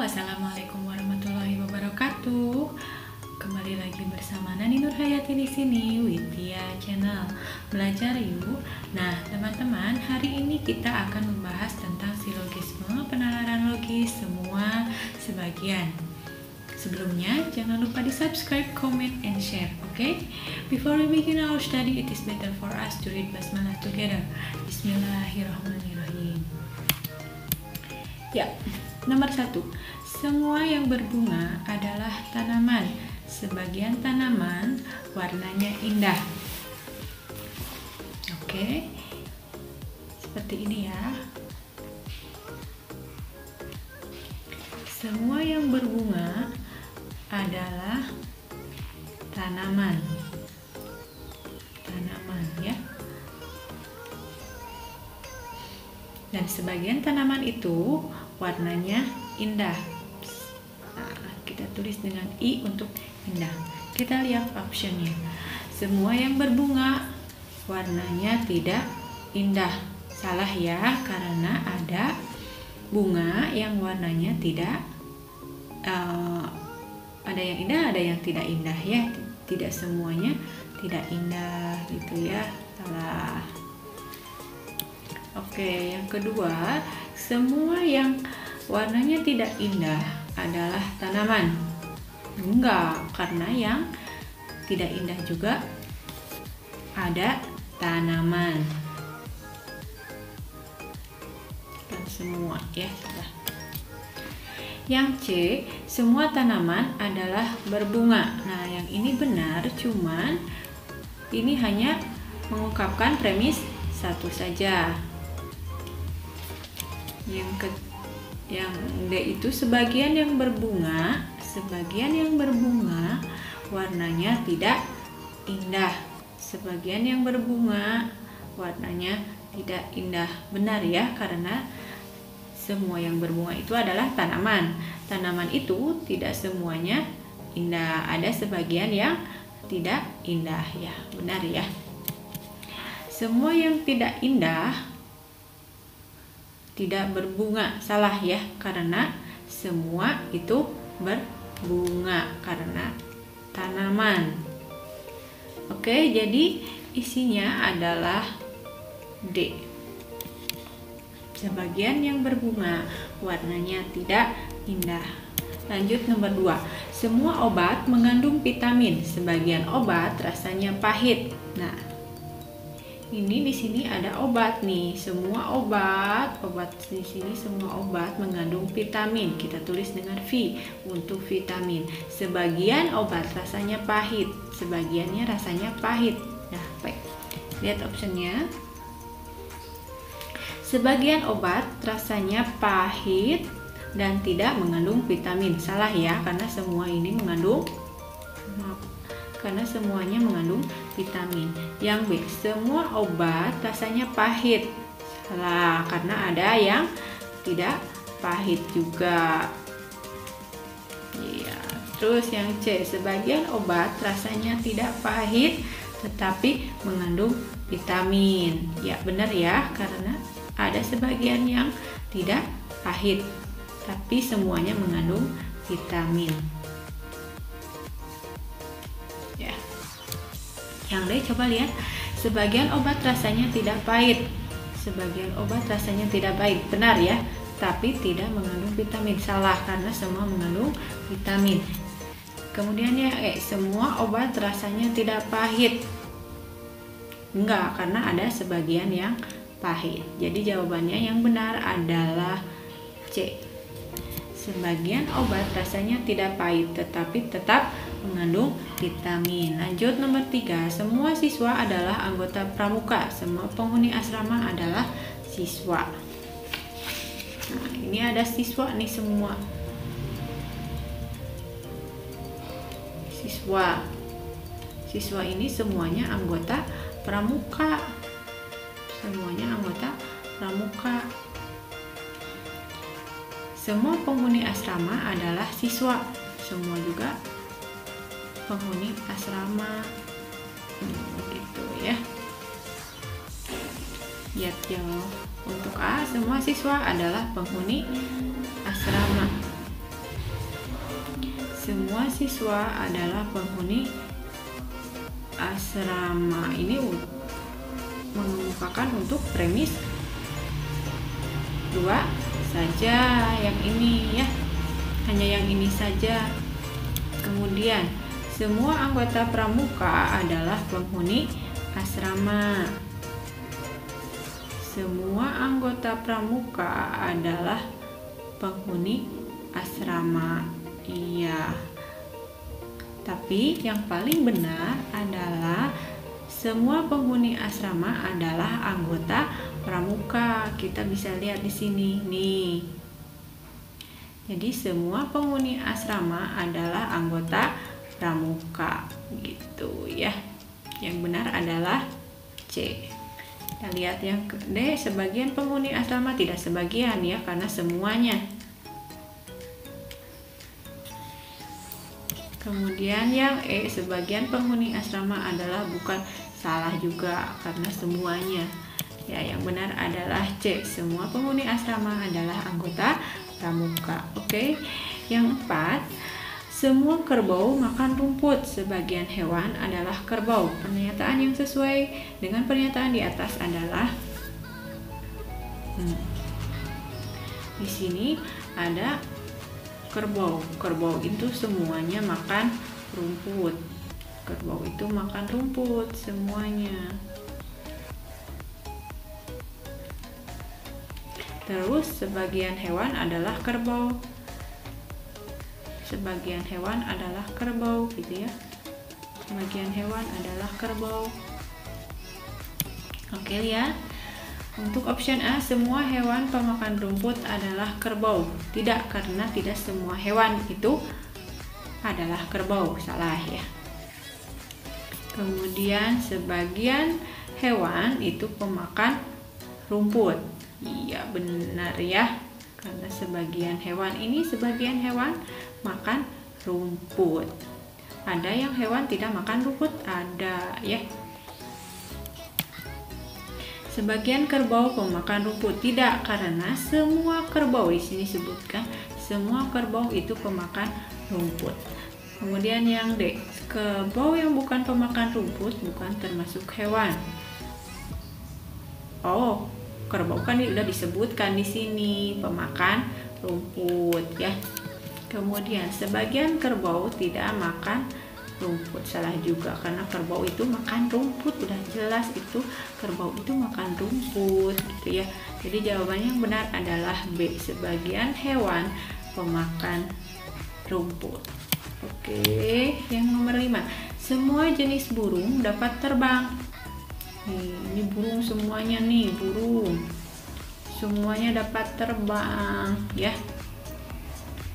Assalamualaikum warahmatullahi wabarakatuh. Kembali lagi bersama Nani Nurhayati di sini, Widya Channel. Belajar yuk. Nah, teman-teman, hari ini kita akan membahas tentang silogisme, penalaran logis, semua sebagian. Sebelumnya, jangan lupa di subscribe, comment, and share, okay? Before we begin our study, it is better for us to read Basmalah together. Bismillahirrahmanirrahim. Ya, nomor 1. Semua yang berbunga adalah tanaman. Sebagian tanaman warnanya indah. Oke. Seperti ini ya. Semua yang berbunga adalah tanaman. Tanaman ya. Dan sebagian tanaman itu warnanya indah. Nah, kita tulis dengan I untuk indah. Kita lihat optionnya. Semua yang berbunga warnanya tidak indah. Salah ya, karena ada bunga yang warnanya tidak ada yang indah, ada yang tidak indah ya. Tidak semuanya tidak indah gitu ya. Salah. Oke, yang kedua, semua yang warnanya tidak indah adalah tanaman. Enggak, karena yang tidak indah juga ada tanaman. Dan semua ya, sudah. Yang C, semua tanaman adalah berbunga. Nah, yang ini benar, cuman ini hanya mengungkapkan premis satu saja. Yang D itu sebagian yang berbunga warnanya tidak indah. Sebagian yang berbunga warnanya tidak indah. Benar ya, karena semua yang berbunga itu adalah tanaman. Tanaman itu tidak semuanya indah. Ada sebagian yang tidak indah ya. Benar ya. Semua yang tidak indah tidak berbunga. Salah ya, karena semua itu berbunga karena tanaman. Oke, jadi isinya adalah D. Sebagian yang berbunga warnanya tidak indah. Lanjut nomor 2. Semua obat mengandung vitamin. Sebagian obat rasanya pahit. Nah, ini di sini ada obat nih. Semua obat di sini semua obat mengandung vitamin. Kita tulis dengan V untuk vitamin. Sebagian obat rasanya pahit, sebagiannya rasanya pahit. Nah, baik. Lihat optionnya. Sebagian obat rasanya pahit dan tidak mengandung vitamin. Salah ya, karena semua ini mengandung karena semuanya mengandung vitamin. Yang B, semua obat rasanya pahit. Salah, karena ada yang tidak pahit juga. Iya. Terus yang C, sebagian obat rasanya tidak pahit tetapi mengandung vitamin. Ya, benar ya, karena ada sebagian yang tidak pahit tapi semuanya mengandung vitamin. Yang D, coba lihat. Sebagian obat rasanya tidak pahit. Sebagian obat rasanya tidak pahit. Benar ya, tapi tidak mengandung vitamin. Salah, karena semua mengandung vitamin. Kemudian ya E, semua obat rasanya tidak pahit. Enggak, karena ada sebagian yang pahit. Jadi jawabannya yang benar adalah C. Sebagian obat rasanya tidak pahit tetapi tetap mengandung vitamin. Lanjut nomor 3. Semua siswa adalah anggota pramuka. Semua penghuni asrama adalah siswa. Nah, ini ada siswa nih semua. Siswa ini semuanya anggota pramuka. Semuanya anggota pramuka. Semua penghuni asrama adalah siswa. Semua juga penghuni asrama. Gitu ya. Lihat ya. Untuk A, semua siswa adalah penghuni asrama. semua siswa adalah penghuni asrama. Ini mengemukakan untuk premis 2 saja, yang ini ya, hanya yang ini saja. Kemudian semua anggota pramuka adalah penghuni asrama. Semua anggota pramuka adalah penghuni asrama. Iya. Tapi yang paling benar adalah semua penghuni asrama adalah anggota pramuka. Kita bisa lihat di sini nih. Jadi semua penghuni asrama adalah anggota pramuka gitu ya. Yang benar adalah C. Kita lihat yang D, sebagian penghuni asrama, tidak sebagian ya, karena semuanya. Kemudian yang E, sebagian penghuni asrama adalah, bukan, salah juga karena semuanya. Ya, yang benar adalah C, semua penghuni asrama adalah anggota pramuka. Oke. Yang 4, semua kerbau makan rumput. Sebagian hewan adalah kerbau. Pernyataan yang sesuai dengan pernyataan di atas adalah di sini ada kerbau. Kerbau itu semuanya makan rumput. Kerbau itu makan rumput semuanya. Terus sebagian hewan adalah kerbau. Sebagian hewan adalah kerbau gitu ya. Sebagian hewan adalah kerbau. Oke ya. Untuk option A, semua hewan pemakan rumput adalah kerbau. Tidak, karena tidak semua hewan itu adalah kerbau. Salah ya. Kemudian sebagian hewan itu pemakan rumput. Iya, benar ya. Karena sebagian hewan ini, sebagian hewan makan rumput. Ada yang hewan tidak makan rumput? Ada ya. Sebagian kerbau pemakan rumput. Tidak, karena semua kerbau, di sini sebutkan semua kerbau itu pemakan rumput. Kemudian yang D, kerbau yang bukan pemakan rumput bukan termasuk hewan. Oh, kerbau kan sudah disebutkan di sini pemakan rumput ya. Kemudian sebagian kerbau tidak makan rumput. Salah juga, karena kerbau itu makan rumput. Udah jelas itu kerbau itu makan rumput gitu ya. Jadi jawabannya yang benar adalah B, sebagian hewan pemakan rumput. Oke, yang nomor 5, semua jenis burung dapat terbang. Ini burung semuanya nih, burung semuanya dapat terbang ya.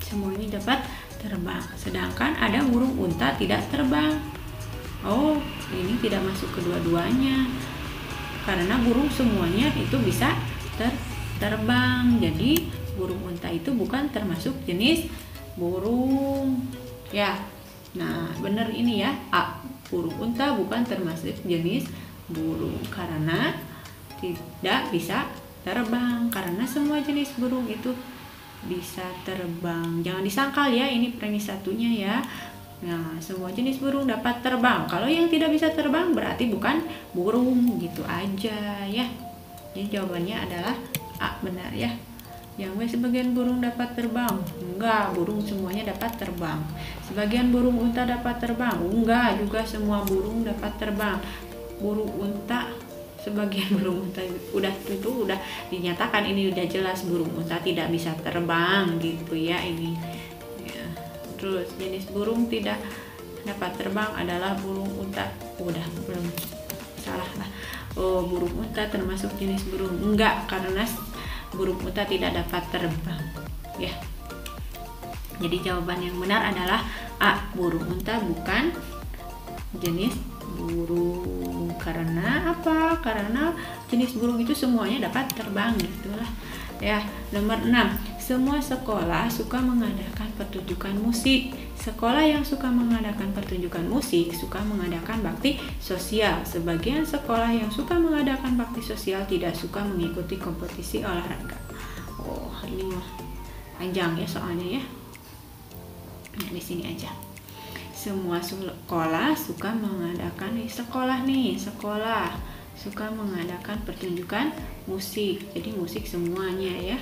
Semuanya dapat terbang, sedangkan ada burung unta tidak terbang. Oh, ini tidak masuk kedua-duanya, karena burung semuanya itu bisa terbang. Jadi burung unta itu bukan termasuk jenis burung ya. Nah, benar ini ya, A, burung unta bukan termasuk jenis burung karena tidak bisa terbang, karena semua jenis burung itu bisa terbang. Jangan disangkal ya, ini premis satunya ya. Nah, semua jenis burung dapat terbang. Kalau yang tidak bisa terbang berarti bukan burung, gitu aja ya. Jadi jawabannya adalah A, benar ya. Yang B, sebagian burung dapat terbang. Enggak, burung semuanya dapat terbang. Sebagian burung unta dapat terbang. Enggak, juga semua burung dapat terbang. Burung unta, sebagian burung unta udah dinyatakan, ini udah jelas burung unta tidak bisa terbang gitu ya ini ya. Terus jenis burung tidak dapat terbang adalah burung unta. Udah, belum, salah lah. Oh, burung unta termasuk jenis burung? Enggak, karena burung unta tidak dapat terbang ya. Jadi jawaban yang benar adalah A, burung unta bukan jenis burung. Karena apa? Karena jenis burung itu semuanya dapat terbang gitulah ya. Nomor 6, semua sekolah suka mengadakan pertunjukan musik. Sekolah yang suka mengadakan pertunjukan musik suka mengadakan bakti sosial. Sebagian sekolah yang suka mengadakan bakti sosial tidak suka mengikuti kompetisi olahraga. Oh, ini mah panjang ya soalnya ya. Nah, di sini aja. Semua sekolah suka mengadakan sekolah suka mengadakan pertunjukan musik. Jadi musik semuanya ya.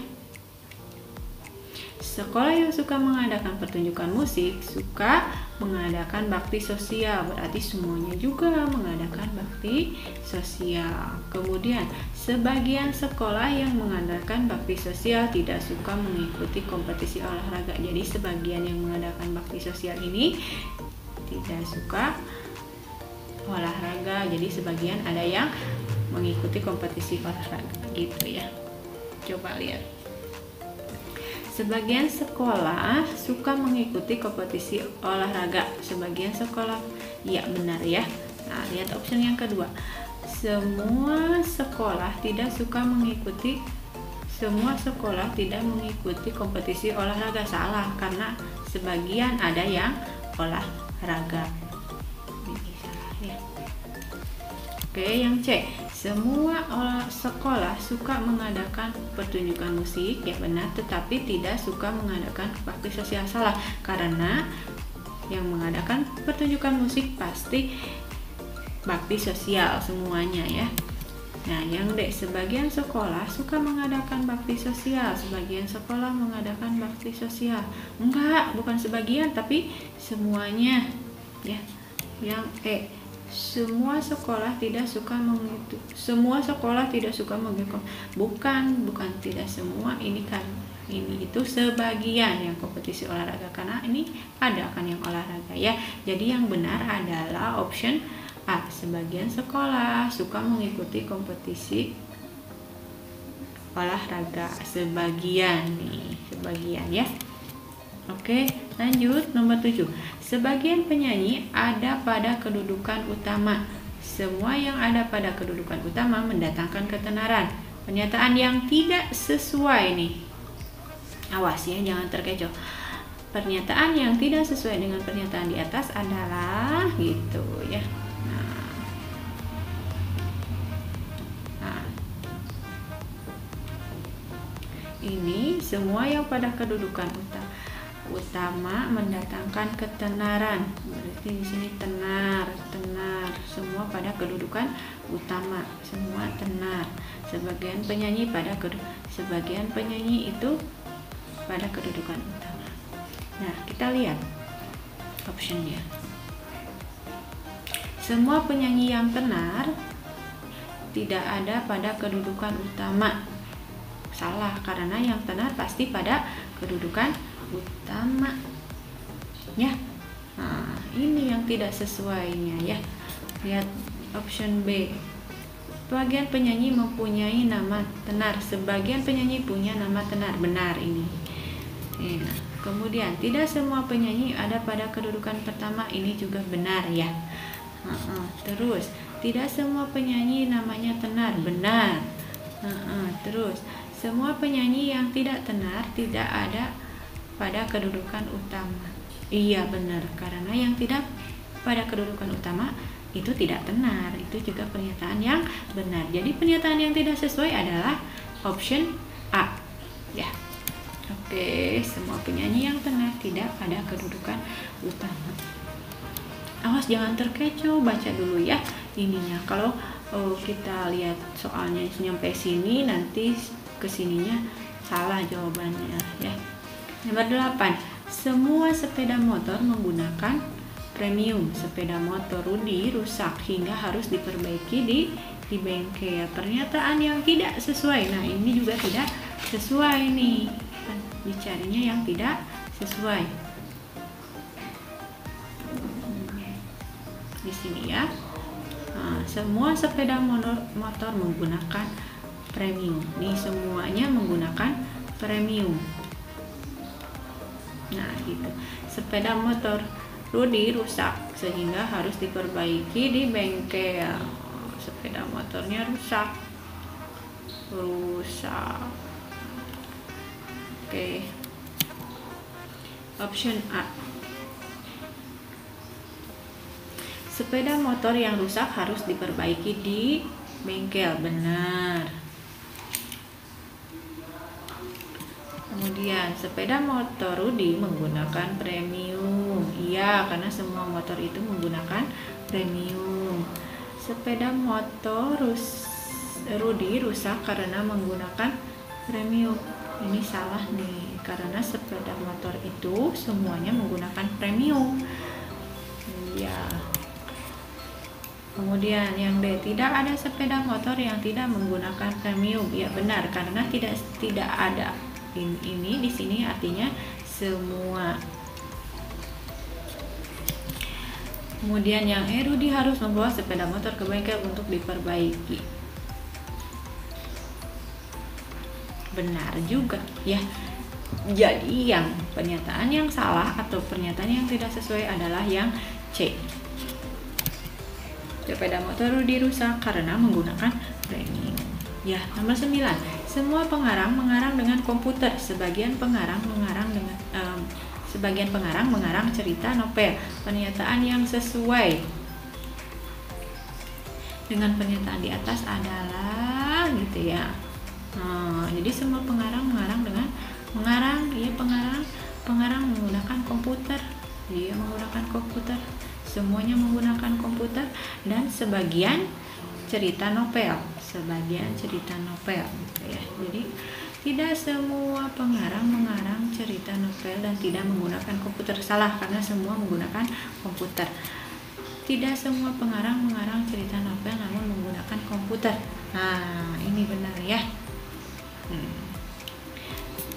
Sekolah yang suka mengadakan pertunjukan musik suka mengadakan bakti sosial, berarti semuanya juga mengadakan bakti sosial. Kemudian, sebagian sekolah yang mengadakan bakti sosial tidak suka mengikuti kompetisi olahraga. Jadi sebagian yang mengadakan bakti sosial ini tidak suka olahraga. Jadi sebagian ada yang mengikuti kompetisi olahraga gitu ya. Coba lihat. Sebagian sekolah suka mengikuti kompetisi olahraga. Sebagian sekolah, ya benar ya. Nah, lihat option yang kedua. Semua sekolah tidak mengikuti kompetisi olahraga. Salah, karena sebagian ada yang olahraga. Ini salah ya. Oke, yang C. Semua sekolah suka mengadakan pertunjukan musik, ya benar, tetapi tidak suka mengadakan bakti sosial. Salah, karena yang mengadakan pertunjukan musik pasti bakti sosial semuanya ya. Nah, yang D, sebagian sekolah suka mengadakan bakti sosial. Sebagian sekolah mengadakan bakti sosial. Enggak, bukan sebagian, tapi semuanya ya. Yang E, semua sekolah tidak suka mengikuti. Bukan tidak semua, ini itu sebagian yang kompetisi olahraga, karena ini ada kan yang olahraga ya. Jadi yang benar adalah option A, sebagian sekolah suka mengikuti kompetisi olahraga. Sebagian ya. Oke, lanjut nomor 7. Sebagian penyanyi ada pada kedudukan utama. Semua yang ada pada kedudukan utama mendatangkan ketenaran. Pernyataan yang tidak sesuai nih. Awas ya, jangan terkecoh. Pernyataan yang tidak sesuai dengan pernyataan di atas adalah gitu ya. Ini semua yang pada kedudukan utama mendatangkan ketenaran. Berarti di sini tenar, semua pada kedudukan utama, semua tenar. Sebagian penyanyi itu pada kedudukan utama. Nah, kita lihat optionnya. Semua penyanyi yang tenar tidak ada pada kedudukan utama. Salah, karena yang tenar pasti pada kedudukan utama ya. Nah, ini yang tidak sesuainya ya. Lihat option B. Sebagian penyanyi mempunyai nama tenar. Sebagian penyanyi punya nama tenar. Benar ini. Nah, kemudian tidak semua penyanyi ada pada kedudukan pertama. Ini juga benar ya. Terus tidak semua penyanyi namanya tenar. Benar. Terus semua penyanyi yang tidak tenar tidak ada pada kedudukan utama. Iya benar, karena yang tidak pada kedudukan utama itu tidak tenar. Itu juga pernyataan yang benar. Jadi pernyataan yang tidak sesuai adalah option A ya. Oke, semua penyanyi yang tenar tidak pada kedudukan utama. Awas jangan terkecoh, baca dulu ya ininya. Kalau kita lihat soalnya sampai sini, nanti kesininya salah jawabannya ya. Nomor 8. Semua sepeda motor menggunakan premium. Sepeda motor Rudy rusak hingga harus diperbaiki di bengkel. Pernyataan yang tidak sesuai. Nah, ini juga tidak sesuai nih. Dicarinya yang tidak sesuai. Di sini ya. Nah, semua sepeda motor menggunakan premium. Nih semuanya menggunakan premium. Nah, gitu. Sepeda motor Rudy rusak sehingga harus diperbaiki di bengkel. Sepeda motornya rusak. Oke. Option A. Sepeda motor yang rusak harus diperbaiki di bengkel. Benar. Kemudian sepeda motor Rudi menggunakan premium. Iya, karena semua motor itu menggunakan premium. Sepeda motor Rudi rusak karena menggunakan premium. Ini salah nih, karena sepeda motor itu semuanya menggunakan premium. Iya. Kemudian yang D, tidak ada sepeda motor yang tidak menggunakan premium. Ya benar, karena tidak ada. Ini di sini artinya semua. Kemudian yang E, Rudi harus membawa sepeda motor ke bengkel untuk diperbaiki. Benar juga ya. Jadi yang pernyataan yang salah atau pernyataan yang tidak sesuai adalah yang C. Sepeda motor Rudi rusak karena menggunakan premium. Ya, nomor 9. Semua pengarang mengarang dengan komputer. Sebagian pengarang mengarang cerita novel. Pernyataan yang sesuai dengan pernyataan di atas adalah gitu ya. Jadi semua pengarang menggunakan komputer. Dia menggunakan komputer. Semuanya menggunakan komputer dan sebagian cerita novel gitu ya. Jadi tidak semua pengarang mengarang cerita novel dan tidak menggunakan komputer. Salah, karena semua menggunakan komputer. Tidak semua pengarang mengarang cerita novel namun menggunakan komputer. Nah, ini benar ya.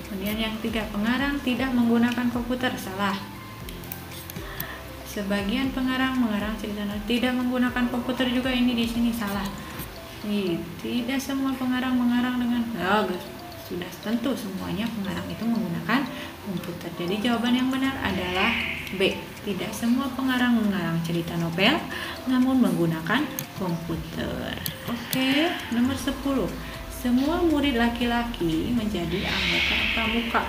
Kemudian yang 3, pengarang tidak menggunakan komputer. Salah. Sebagian pengarang mengarang cerita novel tidak menggunakan komputer juga, ini di sini salah. Tidak semua pengarang mengarang dengan sudah tentu semuanya pengarang itu menggunakan komputer. Jadi jawaban yang benar adalah B. Tidak semua pengarang mengarang cerita novel namun menggunakan komputer. Oke, nomor 10. Semua murid laki-laki menjadi anggota pramuka.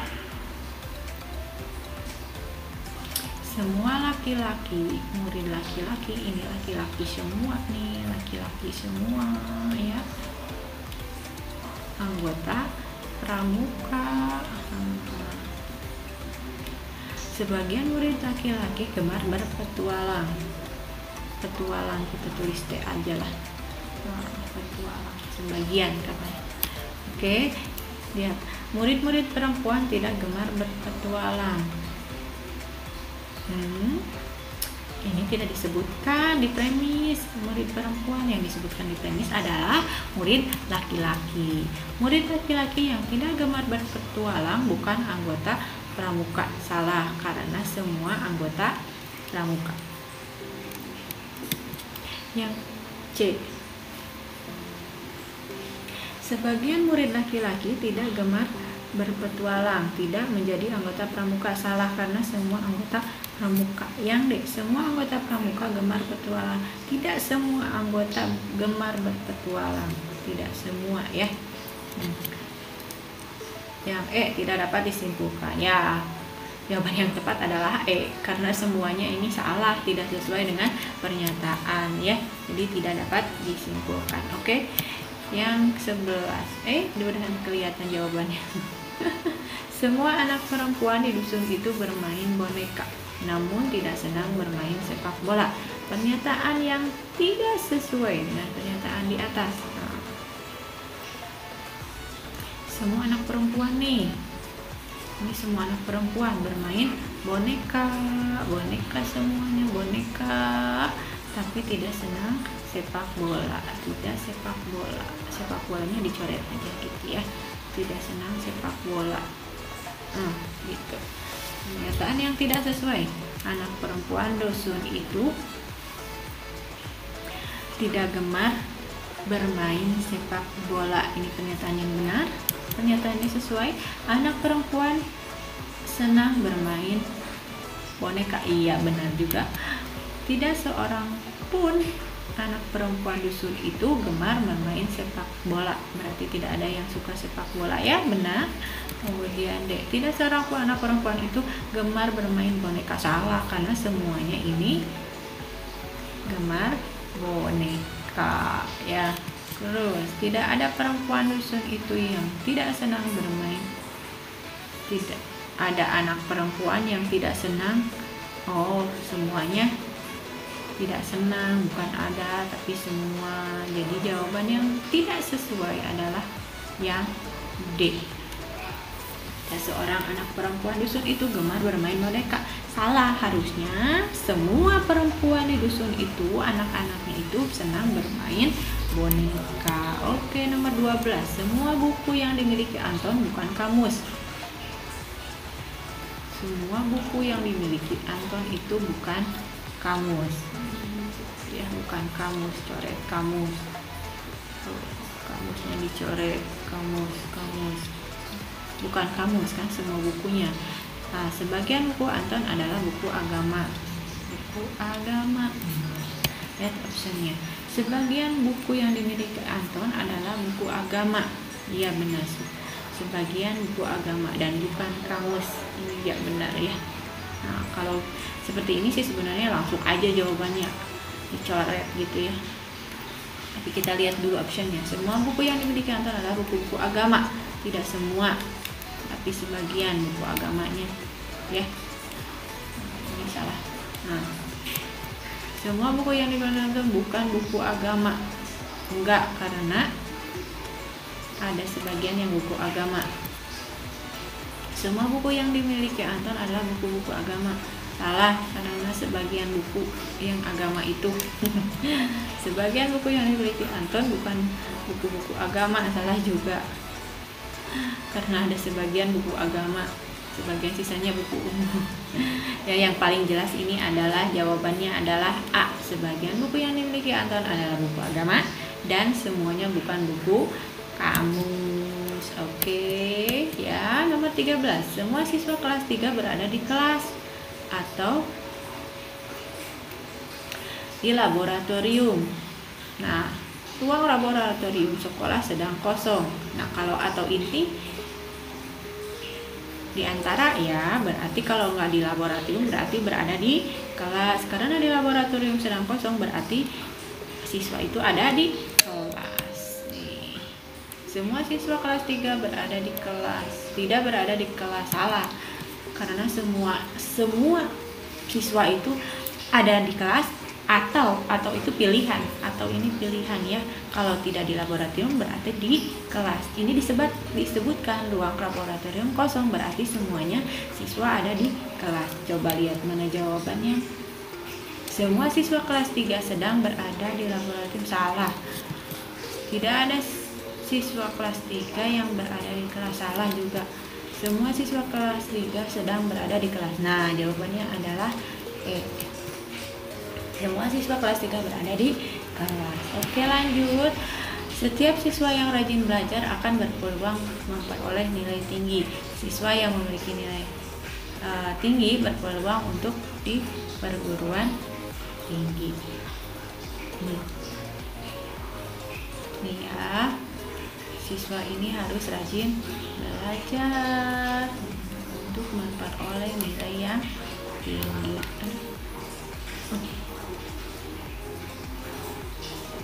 Semua laki-laki, murid laki-laki, ini laki-laki semua nih, laki-laki semua ya. Anggota pramuka. Sebagian murid laki-laki gemar berpetualang. Petualang kita tulis T aja lah. Petualang sebagian katanya. Oke, lihat. Murid-murid perempuan tidak gemar berpetualang. Ini tidak disebutkan di premis. Murid perempuan yang disebutkan di premis adalah murid laki-laki. Murid laki-laki yang tidak gemar berpetualang bukan anggota pramuka. Salah, karena semua anggota pramuka. Yang C. Sebagian murid laki-laki tidak gemar berpetualang, tidak menjadi anggota pramuka. Salah, karena semua anggota pramuka. Yang D. Semua anggota pramuka gemar berpetualang. Tidak semua anggota gemar berpetualang. Tidak semua ya. Yang E tidak dapat disimpulkan. Ya, jawaban yang tepat adalah E, karena semuanya ini salah, tidak sesuai dengan pernyataan ya. Jadi tidak dapat disimpulkan. Oke. Yang 11. Udah kelihatan jawabannya. Semua anak perempuan di dusun itu bermain boneka, namun tidak senang bermain sepak bola. Pernyataan yang tidak sesuai dengan pernyataan di atas. Semua anak perempuan nih. Ini semua anak perempuan bermain boneka semuanya boneka, tapi tidak senang sepak bola. Tidak sepak bola. Sepak bolanya dicoret aja gitu ya. Tidak senang sepak bola. Gitu. Pernyataan yang tidak sesuai. Anak perempuan dusun itu tidak gemar bermain sepak bola. Ini pernyataan yang benar. Pernyataan ini sesuai. Anak perempuan senang bermain boneka. Iya, benar juga. Tidak seorang pun anak perempuan dusun itu gemar bermain sepak bola. Berarti tidak ada yang suka sepak bola ya, benar. Kemudian D. Tidak seorang pun anak perempuan itu gemar bermain boneka. Salah, karena semuanya ini gemar boneka ya. Terus tidak ada perempuan dusun itu yang tidak senang bermain Tidak ada anak perempuan yang tidak senang. Oh, semuanya tidak senang, bukan ada, tapi semua. Jadi jawaban yang tidak sesuai adalah yang D. Seorang anak perempuan dusun itu gemar bermain boneka. Salah, harusnya semua perempuan di dusun itu, anak-anaknya itu senang bermain boneka. Oke, nomor 12. Semua buku yang dimiliki Anton bukan kamus. Semua buku yang dimiliki Anton itu bukan kamus. Ya, bukan kamus, coret kamus. Kamusnya dicoret, kamus. Bukan kamus kan semua bukunya. Nah, sebagian buku Anton adalah buku agama. Buku agama. Lihat optionnya. Sebagian buku yang dimiliki Anton adalah buku agama. Iya benar. Sebagian buku agama dan bukan kamus. Ini ya benar ya. Nah, kalau seperti ini sih sebenarnya langsung aja jawabannya dicoret gitu ya. Tapi kita lihat dulu optionnya. Semua buku yang dimiliki Anton adalah buku-buku agama. Tidak semua, tapi sebagian buku agamanya ya. Ini salah. Nah, semua buku yang dimiliki Anton bukan buku agama. Enggak, karena ada sebagian yang buku agama. Semua buku yang dimiliki Anton adalah buku-buku agama. Salah, karena sebagian buku yang agama itu. Sebagian buku yang dimiliki Anton bukan buku-buku agama. Salah juga, karena ada sebagian buku agama, sebagian sisanya buku umum. Ya, yang paling jelas ini adalah jawabannya adalah A. Sebagian buku yang dimiliki Anton adalah buku agama dan semuanya bukan buku kamus. Oke, ya. Nomor 13. Semua siswa kelas 3 berada di kelas atau di laboratorium. Nah, ruang laboratorium sekolah sedang kosong. Nah, kalau atau inti di antara ya, berarti kalau nggak di laboratorium berarti berada di kelas. Karena di laboratorium sedang kosong berarti siswa itu ada di kelas. Nih. Semua siswa kelas 3 berada di kelas. Tidak berada di kelas. Salah. Karena semua siswa itu ada di kelas atau itu pilihan, atau ini pilihan ya. Kalau tidak di laboratorium berarti di kelas. Ini disebutkan ruang laboratorium kosong, berarti semuanya siswa ada di kelas. Coba lihat mana jawabannya. Semua siswa kelas 3 sedang berada di laboratorium. Salah. Tidak ada siswa kelas 3 yang berada di kelas. Salah juga. Semua siswa kelas 3 sedang berada di kelas. Nah, jawabannya adalah E. Semua siswa kelas 3 berada di kelas. Oke, lanjut. Setiap siswa yang rajin belajar akan berpeluang memperoleh nilai tinggi. Siswa yang memiliki nilai tinggi berpeluang untuk di perguruan tinggi. Nih ya. Siswa ini harus rajin belajar untuk memperoleh nilai yang tinggi.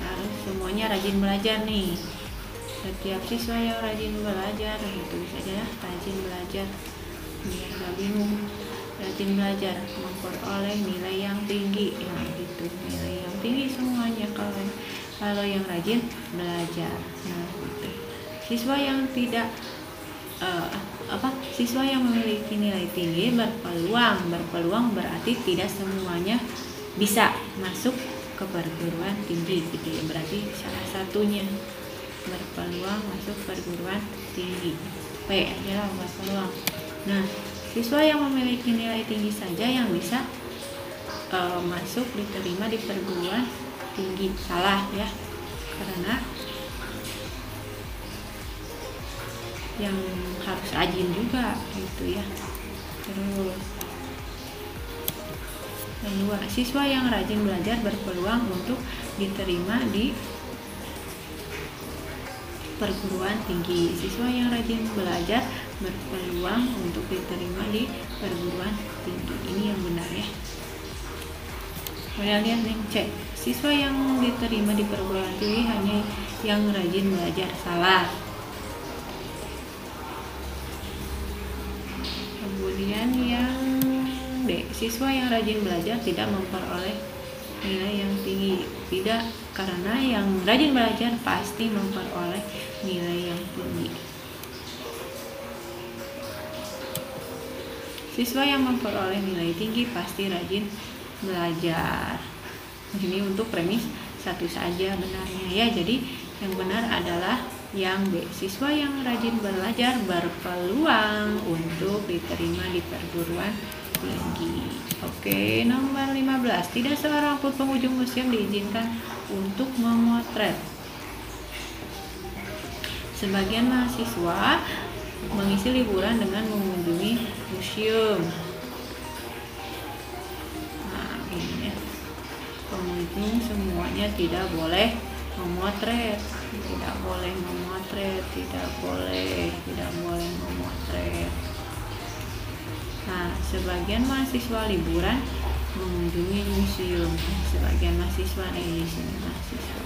Harus semuanya rajin belajar nih. Setiap siswa yang rajin belajar, tulis saja ya, rajin belajar. Biar gak bingung. Rajin belajar memperoleh nilai yang tinggi. Nah, gitu. Nilai yang tinggi semuanya kalau yang rajin belajar. Nah, gitu. Siswa yang tidak siswa yang memiliki nilai tinggi berpeluang berarti tidak semuanya bisa masuk ke perguruan tinggi gitu ya. Berarti salah satunya berpeluang masuk perguruan tinggi. P adalah berpeluang. Nah, siswa yang memiliki nilai tinggi saja yang bisa masuk diterima di perguruan tinggi. Salah ya, karena yang harus rajin juga gitu ya. Terus yang 2, siswa yang rajin belajar berpeluang untuk diterima di perguruan tinggi. Siswa yang rajin belajar berpeluang untuk diterima di perguruan tinggi. Ini yang benar ya. Kemudian lihat nih, cek. Siswa yang diterima di perguruan tinggi hanya yang rajin belajar. Salah. siswa yang rajin belajar tidak memperoleh nilai yang tinggi. Tidak, karena yang rajin belajar pasti memperoleh nilai yang tinggi. Siswa yang memperoleh nilai tinggi pasti rajin belajar. Ini untuk premis satu saja benarnya ya. Jadi yang benar adalah yang B. Siswa yang rajin belajar berpeluang untuk diterima di perguruan tinggi. Oke, nomor 15. Tidak seorang pun pengunjung museum diizinkan untuk memotret. Sebagian mahasiswa mengisi liburan dengan mengunjungi museum. Nah, ini ya. Pengunjung semuanya tidak boleh memotret, tidak boleh memotret. Nah, sebagian mahasiswa liburan mengunjungi museum. Sebagian mahasiswa di sini mahasiswa.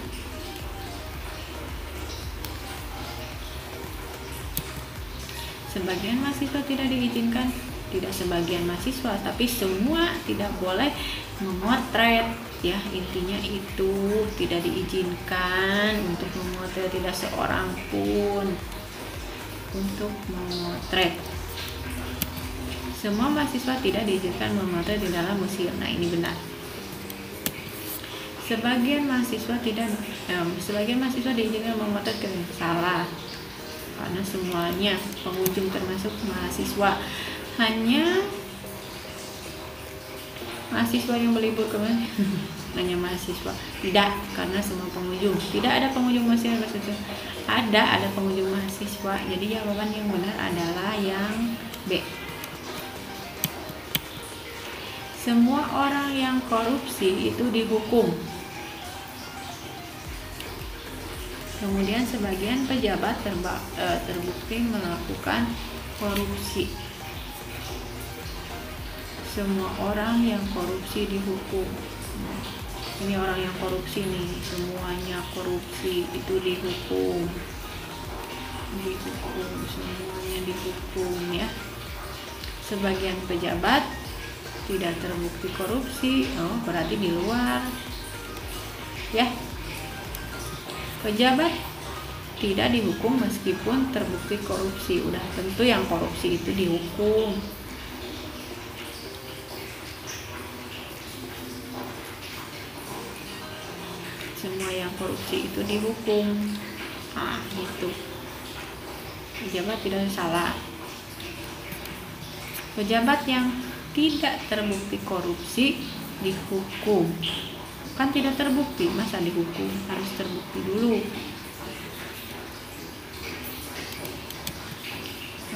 Sebagian mahasiswa tidak diizinkan, tidak sebagian mahasiswa, tapi semua tidak boleh memotret. Ya, intinya itu tidak diizinkan untuk memotret, tidak seorang pun untuk memotret. Semua mahasiswa tidak diizinkan memotret di dalam museum. Nah, ini benar. Sebagian mahasiswa diizinkan memotret, salah. Karena semuanya pengunjung termasuk mahasiswa. Hanya mahasiswa yang berlibur kemana? Hanya mahasiswa. Tidak, karena semua pengunjung. Tidak ada pengunjung mahasiswa. Ada pengunjung mahasiswa. Jadi jawaban yang benar adalah yang B. Semua orang yang korupsi itu dihukum. Kemudian sebagian pejabat terbukti melakukan korupsi. Semua orang yang korupsi dihukum. Ini orang yang korupsi nih, semuanya korupsi itu dihukum. Semuanya dihukum ya. Sebagian pejabat tidak terbukti korupsi, berarti di luar. Ya. Pejabat tidak dihukum meskipun terbukti korupsi. Udah tentu yang korupsi itu dihukum. Semua yang korupsi itu dihukum. Gitu. Pejabat tidak salah. Pejabat yang tidak terbukti korupsi dihukum. Kan tidak terbukti, masa dihukum? Harus terbukti dulu.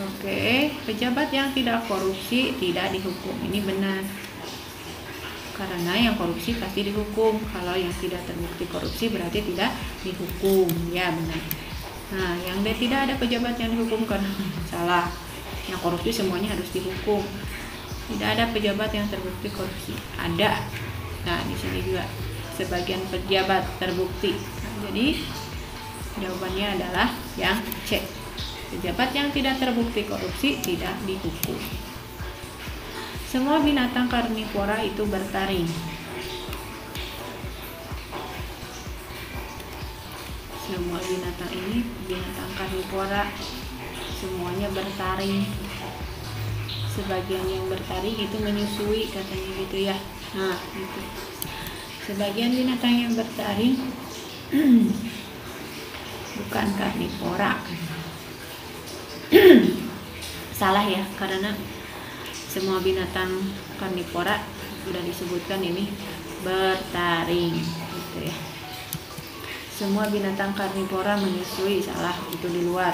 Oke, pejabat yang tidak korupsi tidak dihukum. Ini benar. Karena yang korupsi pasti dihukum. Kalau yang tidak terbukti korupsi berarti tidak dihukum. Ya, benar. Nah, yang D, tidak ada pejabat yang dihukum karena salah. Yang korupsi semuanya harus dihukum. Tidak ada pejabat yang terbukti korupsi. Ada. Nah, di sini juga sebagian pejabat terbukti. Jadi jawabannya adalah yang C. Pejabat yang tidak terbukti korupsi tidak dihukum. Semua binatang karnivora itu bertaring. Semua binatang ini binatang karnivora, semuanya bertaring. Sebagian yang bertaring itu menyusui katanya gitu ya. Nah, gitu. Sebagian binatang yang bertaring bukan karnivora. Salah ya, karena semua binatang karnivora sudah disebutkan ini bertaring gitu ya. Semua binatang karnivora menyusui, salah, itu di luar.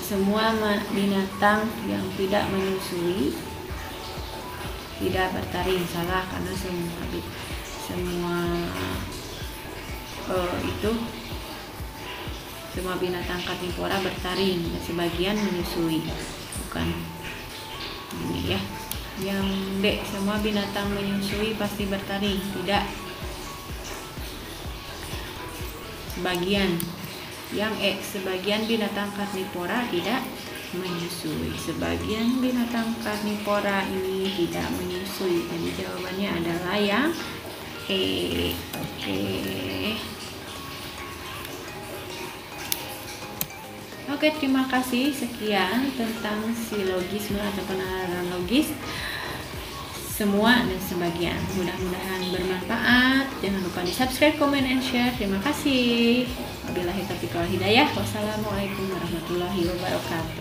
Semua binatang yang tidak menyusui tidak bertaring, salah, karena semua binatang karnivora bertaring, sebagian menyusui, bukan ini ya. Yang D, semua binatang menyusui pasti bertaring, tidak, sebagian. Yang E, sebagian binatang karnivora tidak menyusui. Sebagian binatang karnivora ini tidak menyusui. Jadi jawabannya adalah yang E. Oke, terima kasih. Sekian tentang silogisme atau penalaran logis semua dan sebagian. Mudah-mudahan bermanfaat. Jangan lupa di subscribe, comment, and share. Terima kasih. Wabillahi taufiq wal hidayah. Wassalamualaikum warahmatullahi wabarakatuh.